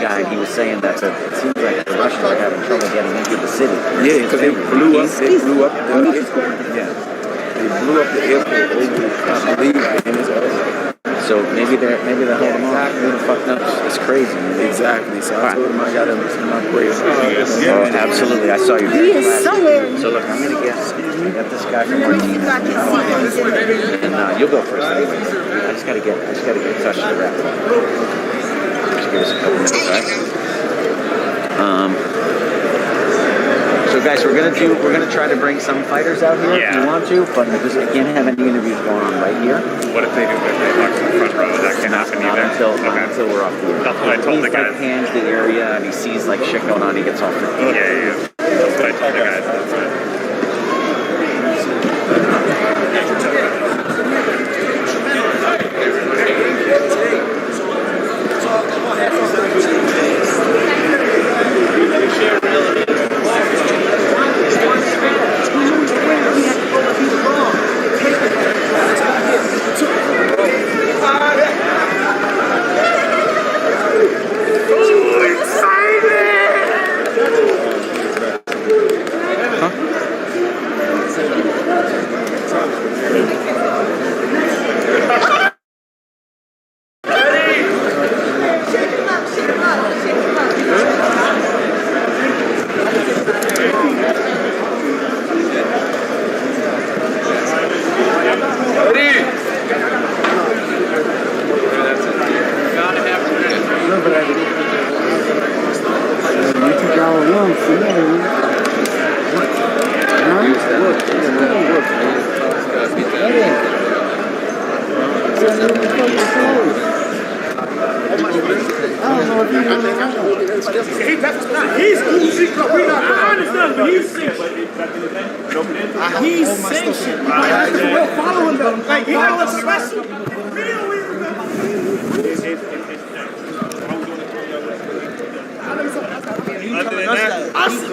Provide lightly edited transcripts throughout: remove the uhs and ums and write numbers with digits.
guy, and he was saying that it seems like the Russians are having trouble getting into the city. Yeah, because they blew up. They blew up the airport. Yeah, they blew up the airport over, I believe, in his airport. So maybe they're holding him off. Who the fuck knows? It's crazy. Man. Exactly. So I told him I got to listen to my prayers. Oh, absolutely. I saw you. He is somewhere. So look, I'm gonna get this guy from Martinez, and you'll go first anyway. I just gotta get in touch with the rep. Just give us a couple minutes, all right? So guys, we're gonna try to bring some fighters out here if you want to, but we can't have any interviews going on right here. What if they do their box in the front row? That can happen not until we're off the air. That's what I told the guys. He pans the area and he sees like shit going on, he gets all freaked out. Yeah. That's what I told the guys. That's right.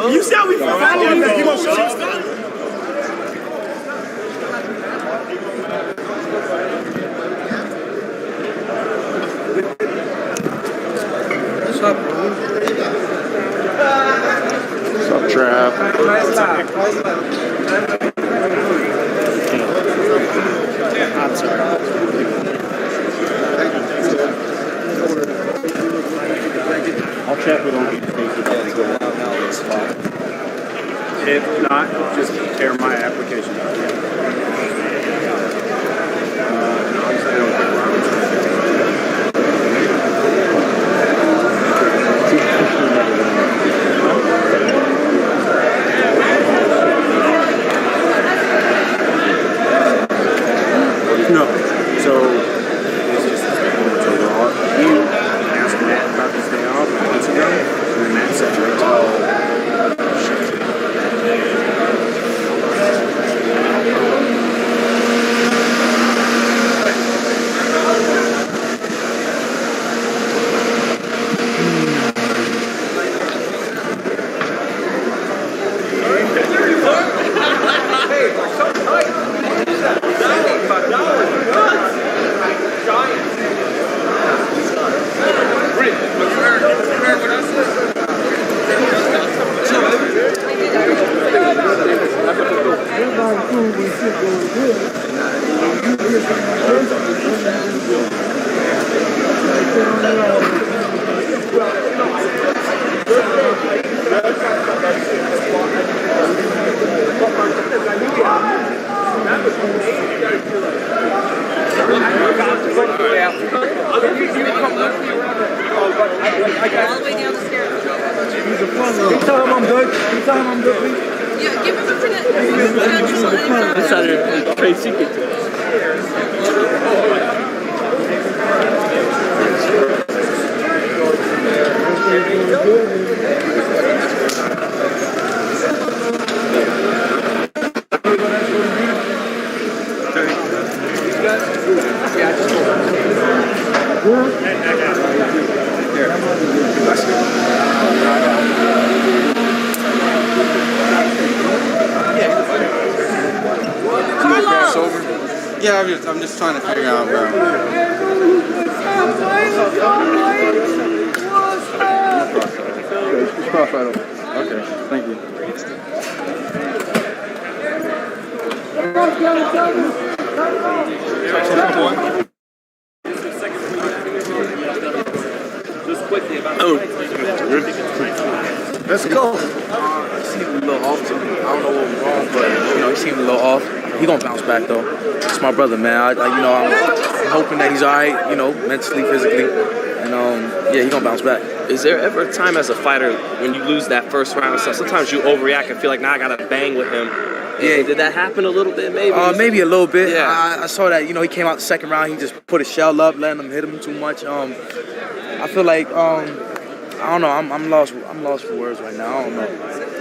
You said we following that. You want to show us that? What's up, Trav? I'm sorry. I'll check with him. If not, just tear my application out. No. So it's just overall. You asked Matt about this day off months ago, and then Matt said, "Wait till." Yeah, I'm just trying to figure out, bro. crossfight. Okay, thank you. Let's go. He seemed a little off to me. I don't know what was wrong, but you know, he seemed a little off. He gonna bounce back though. It's my brother, man. I'm hoping that he's all right. You know, mentally, physically, and yeah, he gonna bounce back. Is there ever a time as a fighter when you lose that first round and stuff? Sometimes you overreact and feel like, now I gotta bang with him. Yeah, did that happen a little bit, maybe? Maybe a little bit. Yeah. I saw that. You know, he came out the second round. He just put his shell up, letting him hit him too much. I feel like I don't know. I'm lost. I'm lost for words right now. I don't know.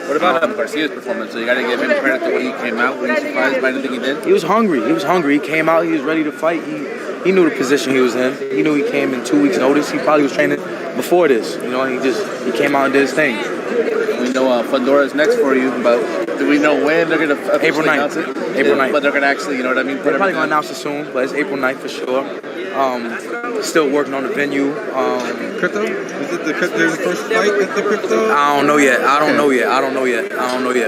What about Garcia's performance? So you got to give him credit the way he came out. Were you surprised by anything he did? He was hungry. He came out. He was ready to fight. He knew the position he was in. He knew he came in 2 weeks' notice. He probably was training before this. You know, he came out and did his thing. We know Fundora is next for you, but do we know when they're going to April 9th. announce it? April 9th. But they're going to actually, you know what I mean? They're probably going to announce it soon, but it's April 9th for sure. Still working on the venue. Crypto? Is it the first fight at the Crypto? I don't know yet.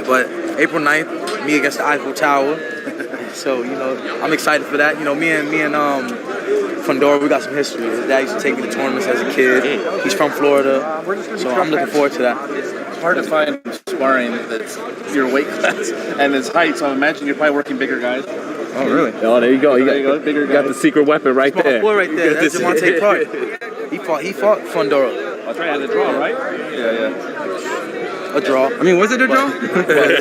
But April 9th, me against the Eiffel Tower. So, you know, I'm excited for that. You know, me and Fundora, we got some history. His dad used to take me to tournaments as a kid. He's from Florida. So I'm looking forward to that. It's hard to find sparring that's your weight class and his height, so I imagine you're probably working bigger guys. Oh, really? Oh, there you go. There you go. Bigger guys. got the secret weapon right Small there. boy right there. That's Javante Clark. He fought Fundora. That's right, at the draw, right? Yeah. A draw. I mean, was it a draw?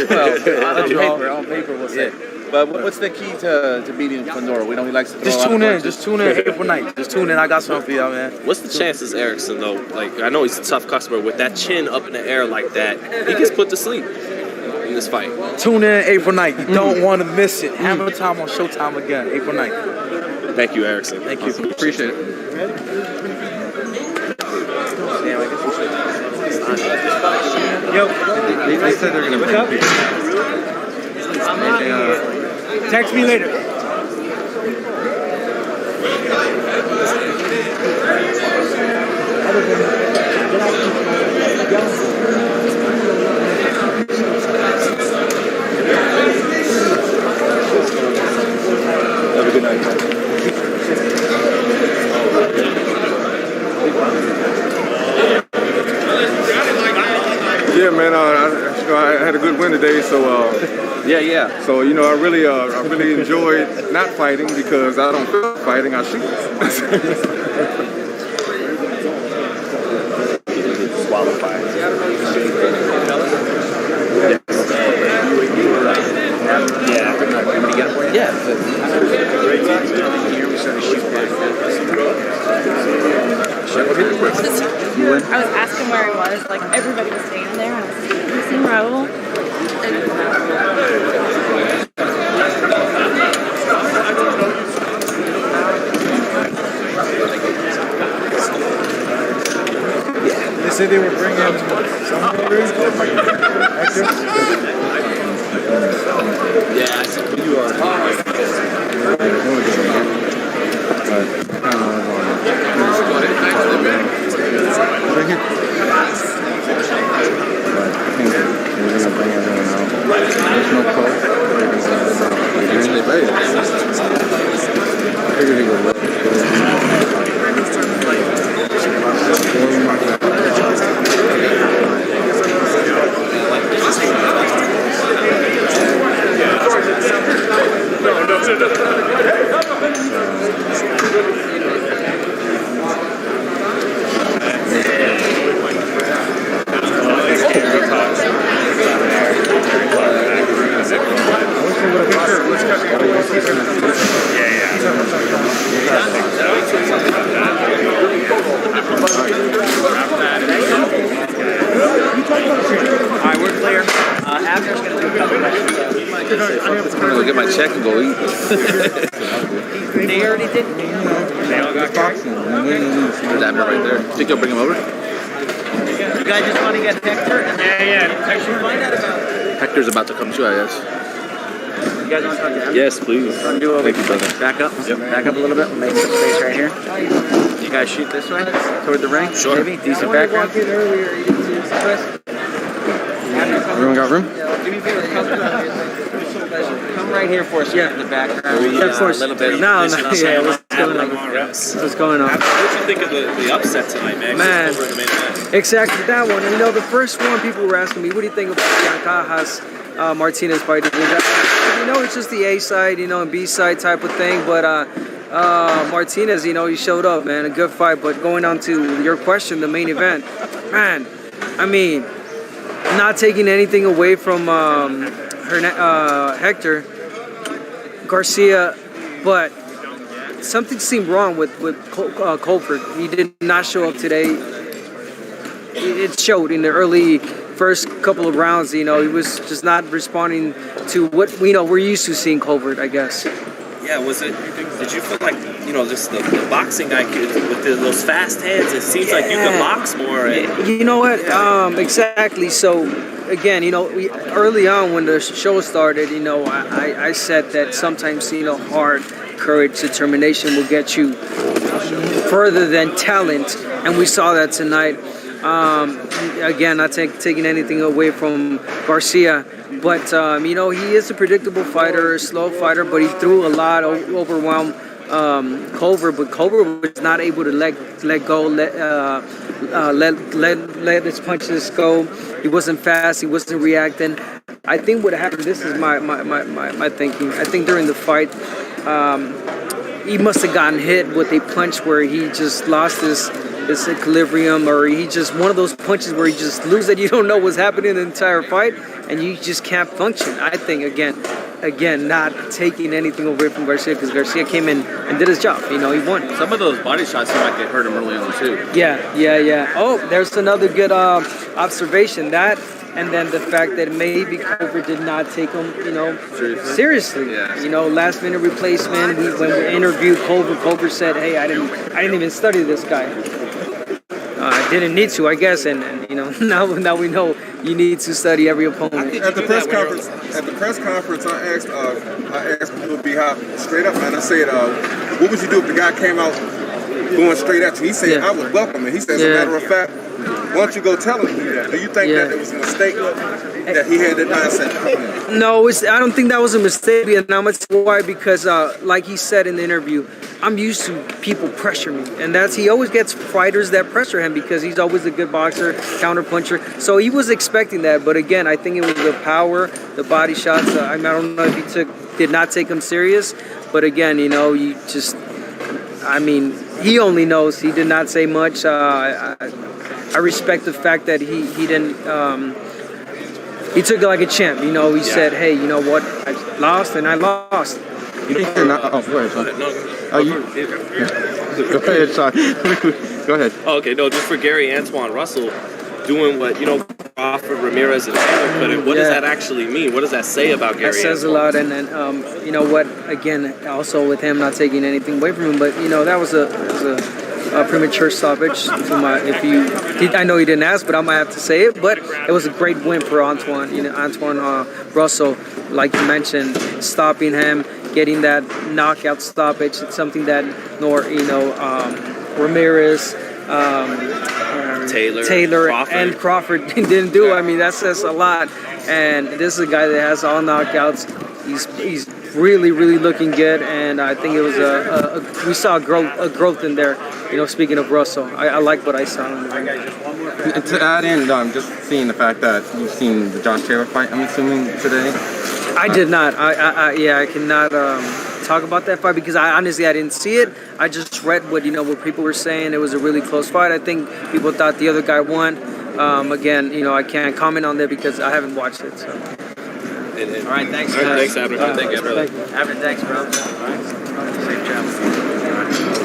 Well, on paper, we'll say. But what's the key to beating Fundora? We know he likes to throw Just a lot tune of in. punches. Just tune in April 9th. Just tune in. I got something for y'all, man. What's the chances, Erickson, though? Like, I know he's a tough customer. With that chin up in the air like that, he gets put to sleep in this fight. Tune in April 9th. You don't want to miss it. Hammer time on Showtime again, April 9th. Thank you, Erickson. Thank you. Appreciate it. Yo. They said they're going to bring people. Text me later. Have a good night, man. Yeah, man. I had a good win today, so Yeah. so you know, I really enjoyed not fighting because I don't feel fighting. I shoot. I was asking where he was, like everybody was standing there, and I was like, have you seen Raul? They said they were bringing somebody. Hector. Yeah, I said you are. Alright, we're clear. Abner's going to do a couple questions. I'm going to get my check and go eat. They already did. There's Abner right there. Think you'll bring him over? You guys just want to get Hector? Yeah. Find out about Hector's about to come too, I guess. You guys want to talk to him? Yes, please. Thank you, brother. Back up. Yep. Back up a little bit. Make some space right here. You guys shoot this way? Toward the ring? Sure. Maybe? Decent background? Everyone got room? Come right here for us. Yeah, in the background. Yeah, of course. A little bit. No, yeah, what's going on? What's going on? What did you think of the upset tonight, man? Man. Over the main event. Exactly that one. And, you know, the first one, people were asking me, what do you think about Cajas Martinez fighting? You know, it's just the A side, you know, and B side type of thing. But Martinez, you know, he showed up, man. A good fight. But going on to your question, the main event, man, I mean, not taking anything away from Hector, Garcia, but something seemed wrong with Colbert. He did not show up today. It showed in the early first couple of rounds. You know, he was just not responding to what we're used to seeing Colbert, I guess. Yeah, did you feel like, you know, just the boxing guy with those fast hands, it seems like you can box more. You know what? Exactly. So, again, you know, early on when the show started, you know, I said that sometimes, you know, hard courage, determination will get you further than talent. And we saw that tonight. Again, not taking anything away from Garcia. But, you know, he is a predictable fighter, a slow fighter, but he threw a lot, overwhelmed Colbert. But Colbert was not able to let go, let his punches go. He wasn't fast. He wasn't reacting. I think what happened, this is my thinking. I think during the fight, he must have gotten hit with a punch where he just lost his equilibrium, or he just one of those punches where he just loses it. You don't know what's happening in the entire fight, and you just can't function. I think again, not taking anything away from Garcia, because Garcia came in and did his job. You know, he won. Some of those body shots seem like they hurt him early on too. Yeah. Oh, there's another good observation. That, and then the fact that maybe Colbert did not take him, you know, seriously. Yeah. You know, last minute replacement. When we interviewed Colbert said, "Hey, I didn't even study this guy. I didn't need to, I guess." And you know, now we know you need to study every opponent. At the press conference, I asked people to be hot straight up, man. I said, what would you do if the guy came out going straight at you? He said, I would welcome it. He said, as a matter of fact, why don't you go tell him that? Do you think that it was a mistake that he had that mindset? No, I don't think that was a mistake, and I'm gonna tell you why. Because, like he said in the interview, I'm used to people pressure me, and he always gets fighters that pressure him because he's always a good boxer, counter puncher. So he was expecting that, but again, I think it was the power, the body shots. I don't know if he did not take him serious, but again, you know, he only knows. He did not say much. I respect the fact that he didn't. He took it like a champ. You know, he said, "Hey, you know what? I lost and I lost." Go ahead, Sean. Go ahead, Sean. Go ahead. Oh, okay, no, just for Gary Antoine Russell doing what, you know, Crawford, Ramirez, and Taylor put in. What does that actually mean? What does that say about Gary? That says Antoine? a lot, and then you know what? Again, also with him not taking anything away from him, but you know that was a premature stoppage. I know he didn't ask, but I might have to say it. But it was a great win for Antoine. You know, Antoine Russell, like you mentioned, stopping him, getting that knockout stoppage. It's something that Ramirez, Taylor, and Crawford didn't do. I mean, that says a lot. And this is a guy that has all knockouts. He's really, really looking good, and I think it was we saw a growth in there. You know, speaking of Russell, I like what I saw in the ring. To add in, just seeing the fact that you've seen the Josh Taylor fight, I'm assuming today. I did not. I cannot talk about that fight because I didn't see it. I just read what people were saying. It was a really close fight. I think people thought the other guy won. Again, you know, I can't comment on that because I haven't watched it. So. All right, thanks. All right, thanks, Abner. Thank you, brother. Abner, thanks, bro. All right. Safe travel.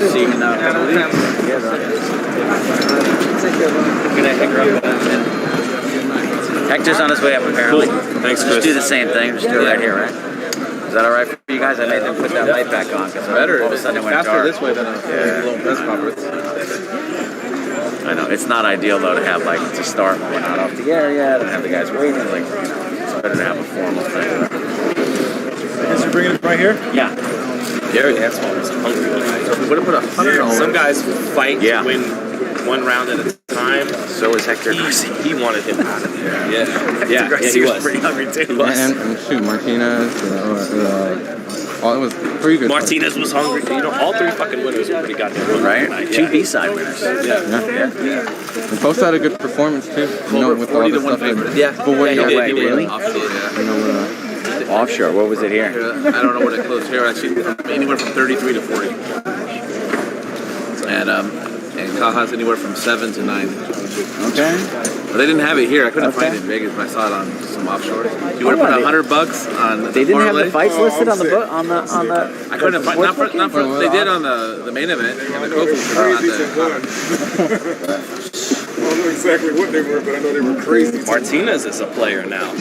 See you in a couple weeks. Yeah, bro. Good night, Hector. Hector's on his way up, apparently. Cool. Thanks, Chris. Just do the same thing. Just do it right here, right? Is that all right for you guys? I made them put that light back on because all of a sudden it went dark. This way than a little press conference. I know it's not ideal though to have to start when we're not off the air yet and have the guys waiting. It's better to have a formal thing. Guess you're bringing it right here? Yeah. Gary Antoine is hungry. Would have put 100 on. Some guys fight to win one round at a time. time, So is Hector. he wanted him out of there. Yeah, He was pretty hungry too. He was. And shoot, Martinez. It was pretty good. Martinez was hungry. You know, all 3 fucking winners were pretty goddamn hungry. Right? Tonight. 2 B-side winners. And Post had a good performance too. You know, with all the stuff. Yeah. But what Yeah, he he did, did. Really? Offshore, yeah. you know, Offshore. What was it here? I don't know what it closed here. Actually, anywhere from 33 to 40. And Caja's anywhere from 7 to 9. okay. But they didn't have it here. I couldn't find it in Vegas, but I saw it on some offshore. You would have put $100 on the They didn't have parlay. the fights listed on the book on the. I couldn't find not for they did on the main event and the co-food, but not the. I don't know exactly what they were, but I know they were crazy. Martinez is a player now.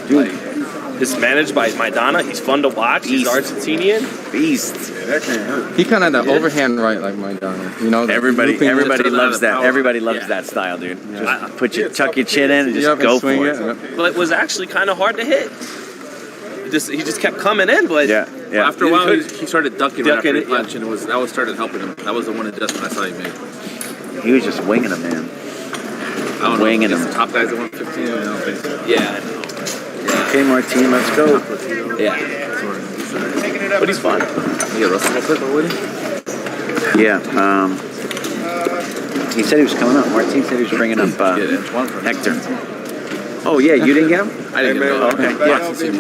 Dude, He's managed by Maidana. He's fun to watch. He's Argentinian. beast. That can't hurt. He kind of had the overhand right like Maidana. You know, Everybody Turns loves out that. power. Everybody loves Yeah. that style, dude. Just put your tuck your chin in and just Yep, go and swing for it. it. Yep. But it was actually kind of hard to hit. He just kept coming in, but Yeah, yeah. After a while, he started ducking right after Ducking the it, punch, and that was started helping him. That was the one adjustment I saw he made. He was just winging him, man. I don't Winging know. him. The top guys at 115. I don't think so. yeah, Okay, Martin, let's go. yeah. But he's fun. You got Russell Wilson with him? Yeah. He said he was coming up. Martin said he was bringing up Yeah, Antoine from Hector. Oh yeah, you didn't get him? I didn't Hey, get man, it. Okay.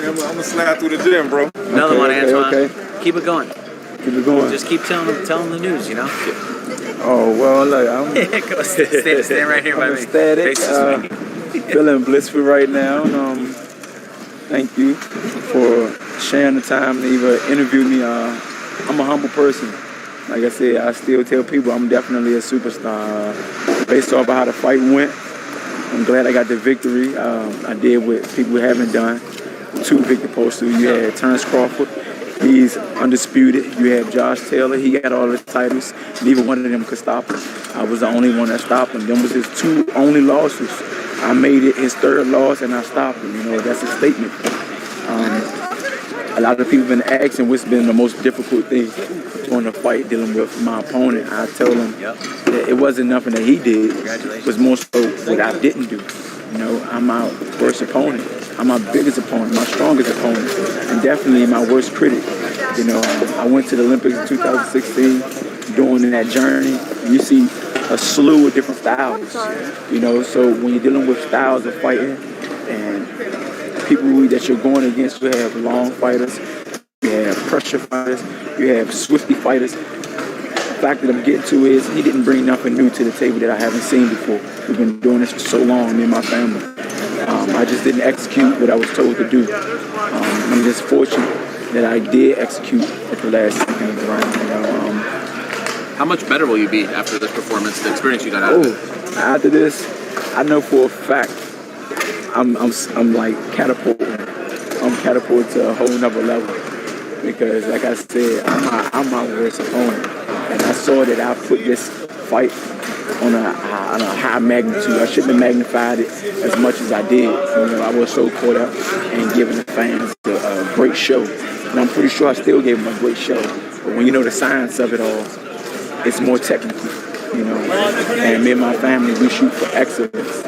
I'm gonna slide through the gym, bro. Another one, Antoine. Okay. Keep it going. Keep it going. Just keep telling them the news, you know. Oh well, look, I'm Go stand right here by me. ecstatic. Faces me. Feeling blissful right now. Thank you for sharing the time to even interview me. I'm a humble person. Like I said, I still tell people I'm definitely a superstar. Based off of how the fight went, I'm glad I got the victory. I did what people haven't done. 2 Victor posters. You had Terrence Crawford. He's undisputed. You have Josh Taylor. He got all the titles. Neither one of them could stop him. I was the only one that stopped him. Them was his 2 only losses. I made it his 3rd loss and I stopped him. You know, that's a statement. A lot of people have been asking what's been the most difficult thing during the fight dealing with my opponent. I tell them that it wasn't nothing that he did. It was more so what I didn't do. You know, I'm my worst opponent. I'm my biggest opponent, my strongest opponent, and definitely my worst critic. You know, I went to the Olympics in 2016. During that journey, you see a slew of different styles. You know, so when you're dealing with styles of fighting and people that you're going against, you have long fighters, you have pressure fighters, you have swifty fighters. The fact that I'm getting to is he didn't bring nothing new to the table that I haven't seen before. We've been doing this for so long, me and my family. I just didn't execute what I was told to do. I'm just fortunate that I did execute at the last second of the round. You know, How much better will you be after this performance, the experience you got out of it? after this, I know for a fact I'm like catapulting. I'm catapulted to a whole nother level because, like I said, I'm my worst opponent, and I saw that I put this fight on a high magnitude. I shouldn't have magnified it as much as I did. You know, I was so caught up in giving the fans a great show, and I'm pretty sure I still gave them a great show. But when you know the science of it all, it's more technical. You know, and me and my family, we shoot for excellence.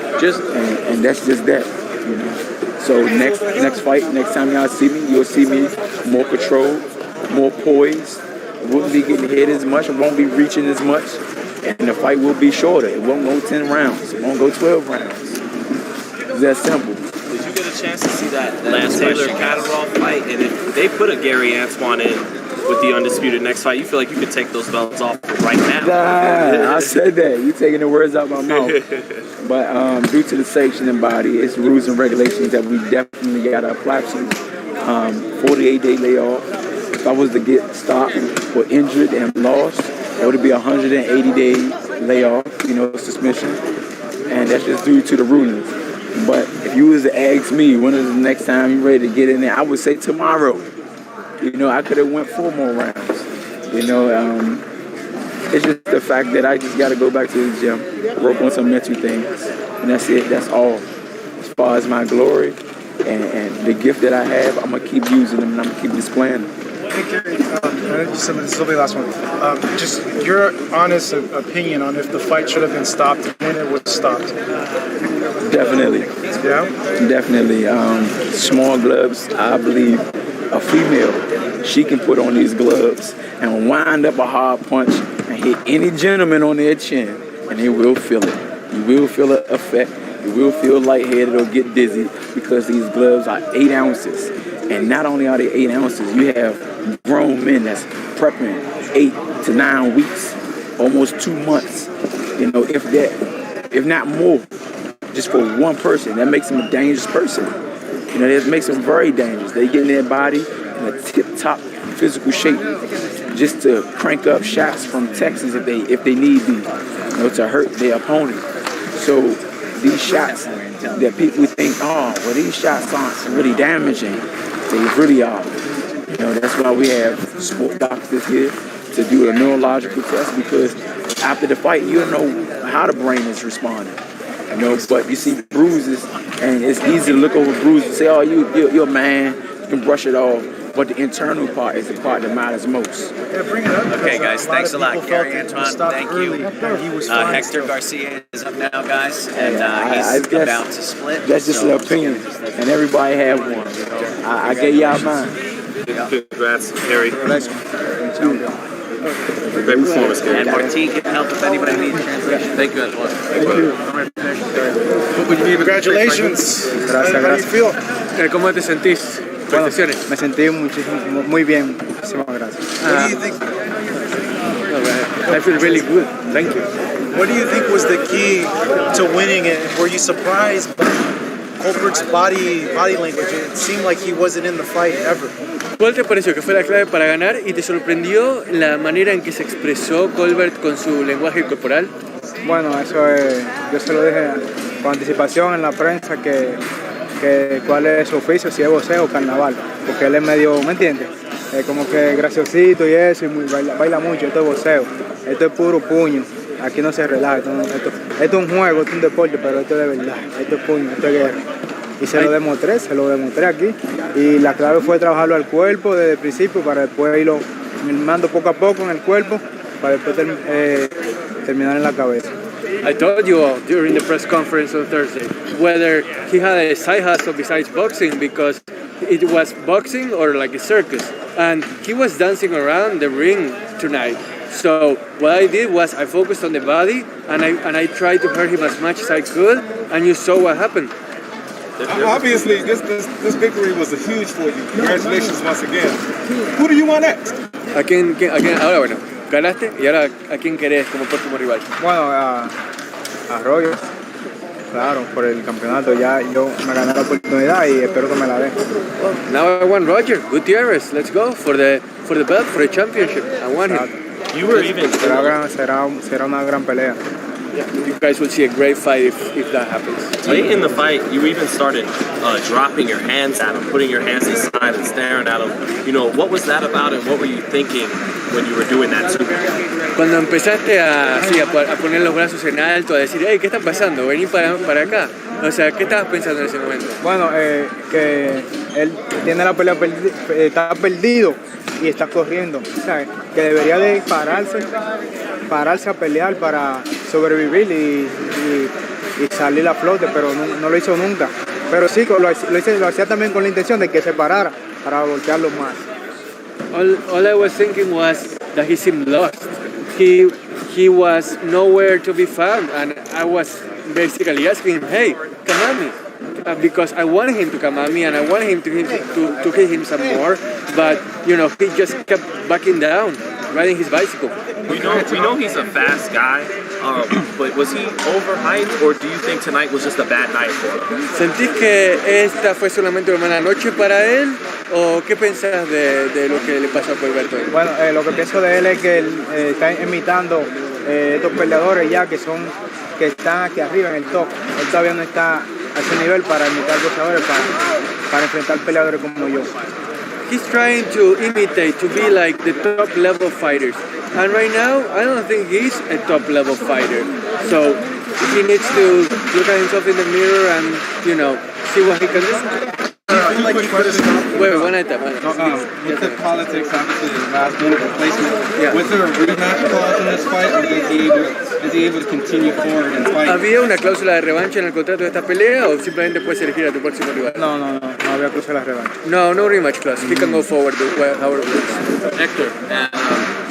And that's just that, you know. So next fight, next time y'all see me, you'll see me more controlled, more poised. I won't be getting hit as much. I won't be reaching as much. And the fight will be shorter. It won't go 10 rounds. It won't go 12 rounds. It's that simple. Did you get a chance to see that Lance Taylor Catterall fight? And if they put a Gary Antoine in with the undisputed next fight, you feel like you could take those belts off right now? Nah, I said that. You taking the words out of my mouth. But due to the sanctioning body, it's rules and regulations that we definitely got to apply to. 48-day layoff. If I was to get stopped or injured and lost, it would be 180-day layoff, you know, suspension. And that's just due to the rulings. But if you was to ask me, when is the next time you ready to get in there, I would say tomorrow. You know, I could have went 4 more rounds. You know, it's just the fact that I just got to go back to the gym, work on some mental things, and that's it. That's all. As far as my glory and the gift that I have, I'm going to keep using them and I'm going to keep displaying them. Hector, this will be the last one. Just your honest opinion on if the fight should have been stopped and when it was stopped. Definitely. Yeah? Definitely. Small gloves, I believe a female, she can put on these gloves and wind up a hard punch and hit any gentleman on their chin, and they will feel it. You will feel the effect. You will feel lightheaded or get dizzy because these gloves are 8 ounces. And not only are they 8 ounces, you have grown men that's prepping 8 to 9 weeks, almost 2 months, you know, if that, if not more, just for one person. That makes them a dangerous person. You know, that makes them very dangerous. They get in their body in a tip-top physical shape just to crank up shots from Texas if they need be, you know, to hurt their opponent. So these shots that people think, oh, well, these shots aren't really damaging. They really are. You know, that's why we have sport doctors here to do a neurological test, because after the fight, you'll know how the brain is responding. You know, but you see bruises, and it's easy to look over bruises and say, oh, you're a man, you can brush it off. But the internal part is the part that matters most. Okay, guys, thanks a lot. Gary Antoine, thank you. Hector Garcia is up now, guys, and he's about to split. That's just an opinion, and everybody have one. I gave y'all mine. Congrats, Gary. Great performance, Gary. And Martin can help if anybody needs translation. Thank you, Antoine. Congratulations. How do you feel? ¿Cómo te sentís? Bueno, me sentí muy bien. Muchísimas gracias. What do you think? I feel really good. Thank you. What do you think was the key to winning it? Were you surprised by Colbert's body language? It seemed like he wasn't in the fight ever. ¿Cuál te pareció que fue la clave para ganar y te sorprendió la manera en que se expresó Colbert con su lenguaje corporal? Bueno, eso es, yo se lo dije con anticipación en la prensa que cuál es su oficio, si es boxeo o carnaval, porque él es medio, ¿me entiendes? Como que graciosito y eso, y baila mucho. Esto es boxeo, esto es puro puño, aquí no se relaja, esto es un juego, esto es un deporte, pero esto es de verdad, esto es puño, esto es guerra. Y se lo demostré aquí, y la clave fue trabajarlo al cuerpo desde el principio para después irlo mermando poco a poco en el cuerpo para después terminar en la cabeza. I told you during the press conference on Thursday whether he had a side hustle besides boxing, because it was boxing or like a circus, and he was dancing around the ring tonight. So what I did was I focused on the body and I tried to hurt him as much as I could, and you saw what happened. Obviously, this victory was a huge for you. Congratulations once again. Who do you want next? Ahora bueno, ganaste y ahora ¿a quién querés como próximo rival? Bueno, a Arroyo, claro, por el campeonato. Ya yo me gané la oportunidad y espero que me la den. Now I want Roger Gutierrez. Let's go for the belt, for the championship. I want him. You were even. Será una gran pelea. You guys will see a great fight if that happens. Late in the fight, you even started dropping your hands at him, putting your hands aside and staring at him. You know, what was that about, and what were you thinking when you were doing that too? Cuando empezaste a poner los brazos en alto, a decir, hey, ¿qué está pasando? Vení para acá. O sea, ¿qué estabas pensando en ese momento? Bueno, que él tiene la pelea está perdido y está corriendo, ¿sabes? Que debería de pararse a pelear para sobrevivir y salir a flote, pero no lo hizo nunca. Pero sí, lo hacía también con la intención de que se parara para golpearlo más. All I was thinking was that he seemed lost. He was nowhere to be found, and I was basically asking him, hey, come at me. Because I wanted him to come at me and I wanted him to hit him some more, but you know, he just kept backing down, riding his bicycle. We know he's a fast guy, but was he overhyped, or do you think tonight was just a bad night for him? ¿Sentís que esta fue solamente una mala noche para él, o qué pensás de lo que le pasó a Colbert hoy? Bueno, lo que pienso de él es que él está imitando estos peleadores ya que están aquí arriba en el top. Él todavía no está a ese nivel para imitar boxeadores, para enfrentar peleadores como yo. He's trying to imitate, to be like the top level fighters. And right now, I don't think he's a top level fighter. So he needs to look at himself in the mirror and, you know, see what he can do. Do you feel like he could have stopped. Wait, one at a time. With the politics, obviously, the last minute replacement, Yeah. was there a rematch clause in this fight, or is he able to continue forward and fight? ¿Había una cláusula de revancha en el contrato de esta pelea o simplemente puedes elegir a tu próximo rival? No había cláusula de revancha. No rematch clause. He can go forward with however it looks. Hector, and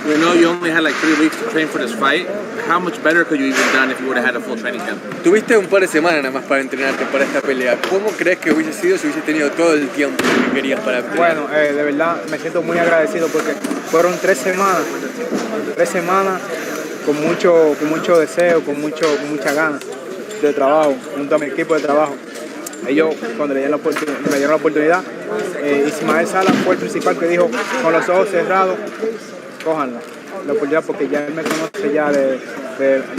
we know you only had like 3 weeks to train for this fight. How much better could you even done if you would have had a full training camp? Tuviste un par de semanas nada más para entrenarte para esta pelea. ¿Cómo crees que hubiese sido si hubiese tenido todo el tiempo que querías para pelear? Bueno, de verdad me siento muy agradecido porque fueron 3 semanas con mucho deseo, con muchas ganas de trabajo, junto a mi equipo de trabajo. Ellos, cuando me dieron la oportunidad, Ismael Salas fue el principal que dijo, con los ojos cerrados, cójanla, la oportunidad, porque ya él me conoce ya de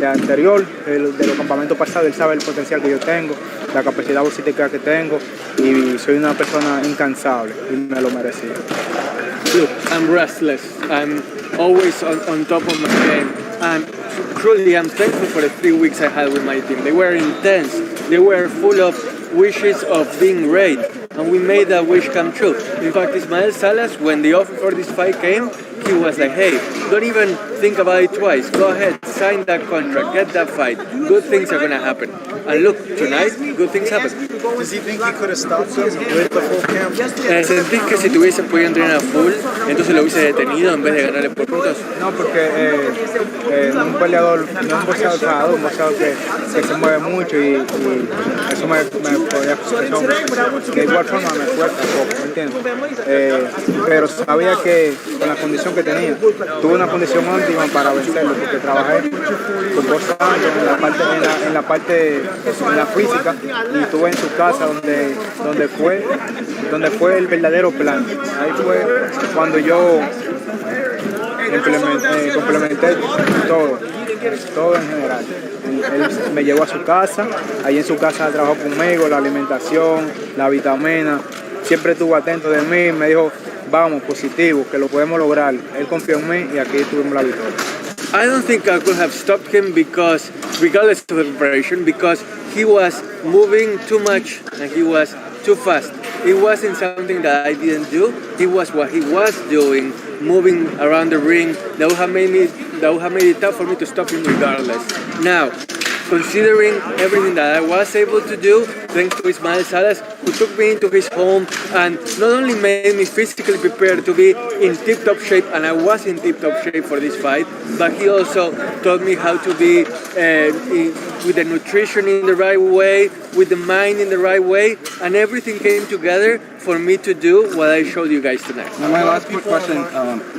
anterior, de los campamentos pasados, él sabe el potencial que yo tengo, la capacidad boxística que tengo, y soy una persona incansable, y me lo merecía. Look, I'm restless. I'm always on top of my game. And truly, I'm thankful for the 3 weeks I had with my team. They were intense. They were full of wishes of being great. And we made that wish come true. In fact, Ismael Salas, when the offer for this fight came, he was like, hey, don't even think about it twice. Go ahead, sign that contract, get that fight. Good things are going to happen. And look, tonight, good things happen. Does he think he could have stopped him with the full camp? ¿Sentís que si tuviese podido entrenar a full, entonces lo hubiese detenido en vez de ganarle por puntos? No, porque un peleador, no un boxeador parado, un boxeador que se mueve mucho y eso me podía, de igual forma me fuerza un poco, ¿me entiendes? Pero sabía que con la condición que tenía, tuve una condición óptima para vencerlo, porque trabajé por 2 años en la física, y estuve en su casa donde fue el verdadero plan. Ahí fue cuando yo complementé todo en general. Él me llevó a su casa, ahí en su casa trabajó conmigo, la alimentación, la vitamina, siempre estuvo atento de mí, me dijo, vamos, positivo, que lo podemos lograr. Él confió en mí y aquí tuvimos la victoria. I don't think I could have stopped him because, regardless of the preparation, because he was moving too much and he was too fast. It wasn't something that I didn't do. It was what he was doing, moving around the ring. That would have made it tough for me to stop him regardless. Now, considering everything that I was able to do, thanks to Ismael Salas, who took me into his home and not only made me physically prepared to be in tip-top shape, and I was in tip-top shape for this fight, but he also taught me how to be with the nutrition in the right way, with the mind in the right way, and everything came together for me to do what I showed you guys tonight. Now, my last quick question,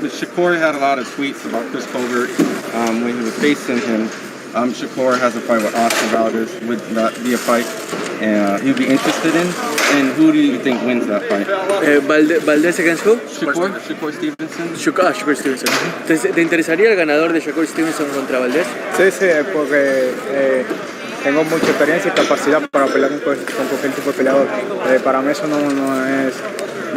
Shakur had a lot of tweets about Chris Colbert when he was facing him. Shakur has a fight with Oscar Valdez. Would that be a fight he'd be interested in? And who do you think wins that fight? Valdez against who? Shakur Stevenson. Shakur Stevenson. ¿Te interesaría el ganador de Shakur Stevenson contra Valdez? Sí, porque tengo mucha experiencia y capacidad para pelear con cualquier tipo de peleador. Para mí eso no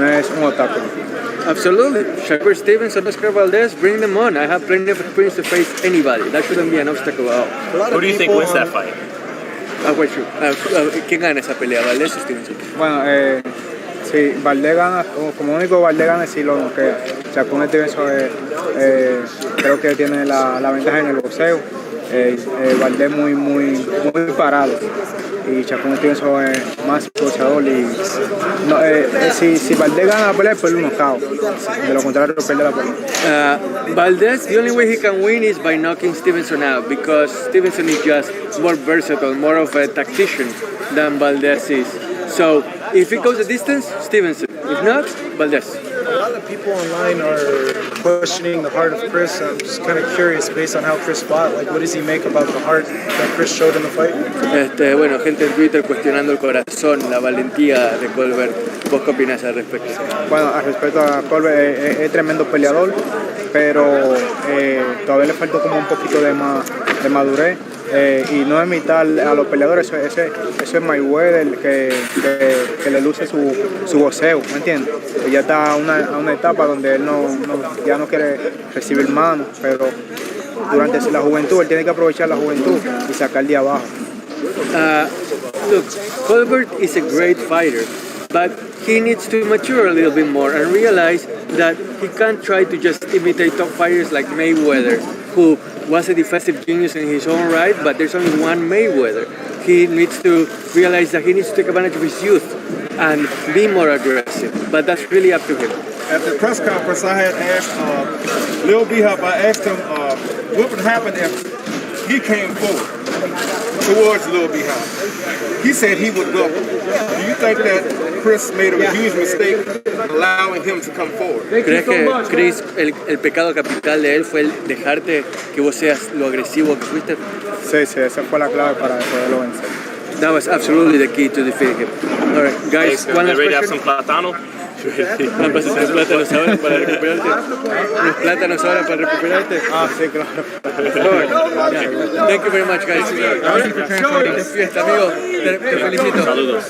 es un obstáculo. Absolutely. Shakur Stevenson, Oscar Valdez, bring them on. I have plenty of experience to face anybody. That shouldn't be an obstacle at all. Who do you think wins that fight? ¿Quién gana esa pelea, Valdez o Stevenson? Bueno, si Valdez gana, como único Valdez gana, si lo noquea. Shakur Stevenson creo que tiene la ventaja en el boxeo. Valdez muy parado. Y Shakur Stevenson es más boxeador y si Valdez gana la pelea, pues lo knockout. De lo contrario, pierde la pelea. Valdez, the only way he can win is by knocking Stevenson out, because Stevenson is just more versatile, more of a tactician than Valdez is. So if it goes the distance, Stevenson. If not, Valdez. A lot of people online are questioning the heart of Chris. I'm just kind of curious, based on how Chris fought, like what does he make about the heart that Chris showed in the fight? Bueno, gente en Twitter cuestionando el corazón, la valentía de Colbert. ¿Vos qué opinás al respecto? Bueno, al respecto a Colbert, es tremendo peleador, pero todavía le falta como un poquito de madurez. Y no imitar a los peleadores, eso es Mayweather que le luce su boxeo, ¿me entiendes? Ya está a una etapa donde él ya no quiere recibir manos, pero durante la juventud él tiene que aprovechar la juventud y sacar de abajo. Look, Colbert is a great fighter, but he needs to mature a little bit more and realize that he can't try to just imitate top fighters like Mayweather, who was a defensive genius in his own right, but there's only one Mayweather. He needs to realize that he needs to take advantage of his youth and be more aggressive, but that's really up to him. At the press conference, I had asked Lil B-Hop, I asked him what would happen if he came forward towards Lil B-Hop. He said he would welcome. Do you think that Chris made a huge mistake allowing him to come forward? ¿Crees que, Chris, el pecado capital de él fue el dejarte que vos seas lo agresivo que fuiste? Sí, sí, esa fue la clave para poderlo vencer. That was absolutely the key to defeat him. All right, guys, one last ready to have question. some platano? ¿Vas a hacer plátanos ahora para recuperarte? ¿Los plátanos ahora para recuperarte? Ah, sí, claro. Thank you very much, guys. Qué fiesta, amigo. Te felicito. Saludos.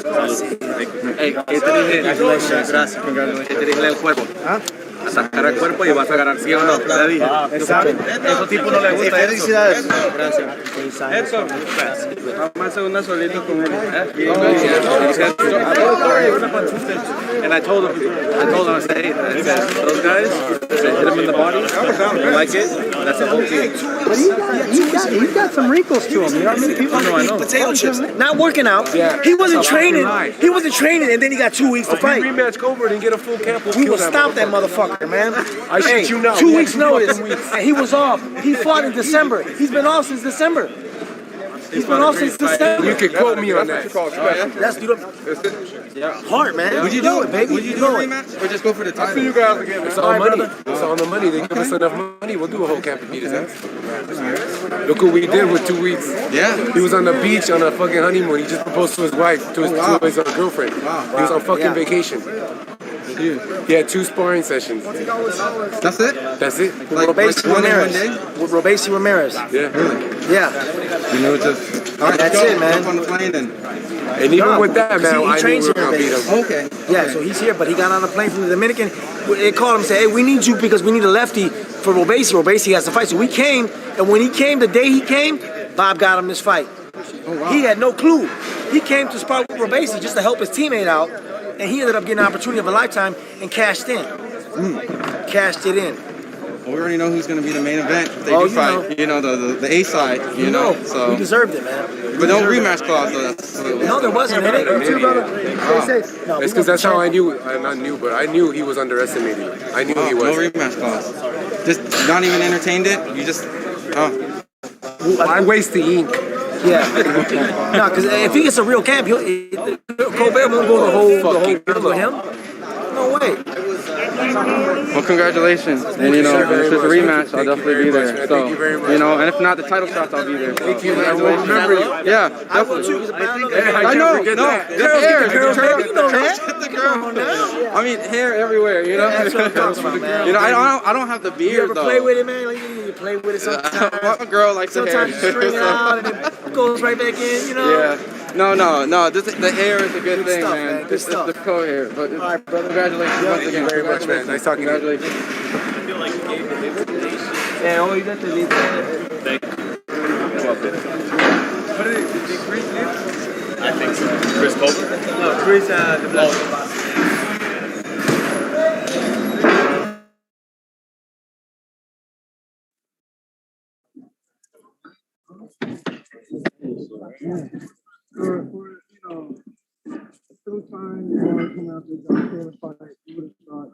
Hey, ¿qué te dije? Gracias. ¿Qué te dije el cuerpo? A sacar el cuerpo y vas a ganar, ¿sí o no? Te dije. Exacto. Esos tipos no les gusta eso. Felicidades. Gracias. Hector, vamos a hacer una solita con él. And I told him, I said, hey, those guys, hit him in the body, you like it, that's the whole team. But he got some wrinkles to him. You know what I mean? People I know. potato chips. Not working out. He wasn't training. He wasn't training, and then he got 2 weeks to fight. Rematch Colbert and get a full camp. We will stop that motherfucker, man. I shit you not. 2 weeks notice, and he was off. He fought in December. He's been off since December. He's been off since December. You can quote me on that. That's hard, man. Would you do it, baby? Would you do a rematch or just go for the title? You guys again. It's all money. It's all the money. They give us enough money. We'll do a whole camp and beat his ass. Look what we did with 2 weeks. Yeah. He was on the beach on a fucking honeymoon. He just proposed to his wife, to his girlfriend. He was on fucking vacation. He had 2 sparring sessions. That's it? That's it. Like Robesi Ramirez. With Robesi Ramirez. Yeah. Really? Yeah. You know, just all right, That's it, man. Jump on the plane and. And even with that, man, he I knew trains we were here in gonna beat Vegas. him. Okay. Yeah, so he's here, but he got on a plane from the Dominican. They called him and said, hey, we need you because we need a lefty for Robesi. Robesi has to fight. So we came, and when he came, the day he came, Bob got him this fight. Oh, wow. He had no clue. He came to spar with Robesi just to help his teammate out, and he ended up getting an opportunity of a lifetime and cashed in. Cashed it in. Well, we already know who's going to be the main event if they Oh, do fight. You know, the A side. You know, so we deserved it, man. but no rematch clause though. That's No, there wasn't. It It's because that's how I knew. I knew he was underestimated. I knew he was. No rematch clause. Just not even entertained it. You just. I waste the ink. Yeah. No, because if he gets a real camp, Colbert won't go the whole camp with him. No way. Well, congratulations. And, you know, if there's a rematch, I'll definitely be there. So, you know, and if not the title shots, I'll be there. So, congratulations. Yeah, definitely. I know, no. There's hair. The girl. I mean, hair everywhere, you know? You know, I don't have the beard, You ever though. play with it, man? Like, you play with it sometimes. A girl likes the hair. Sometimes you string it out and it goes right back in, you know? Yeah. No. The hair is a good thing, stuff, man. Good It's stuff. the co-hair. But All right, brother. congratulations once again. Very much, man. Nice talking to you. Congratulations. Thank you. I think so. Chris Colbert? No, Chris, the black. Sometimes you come out to the fight, you would have thought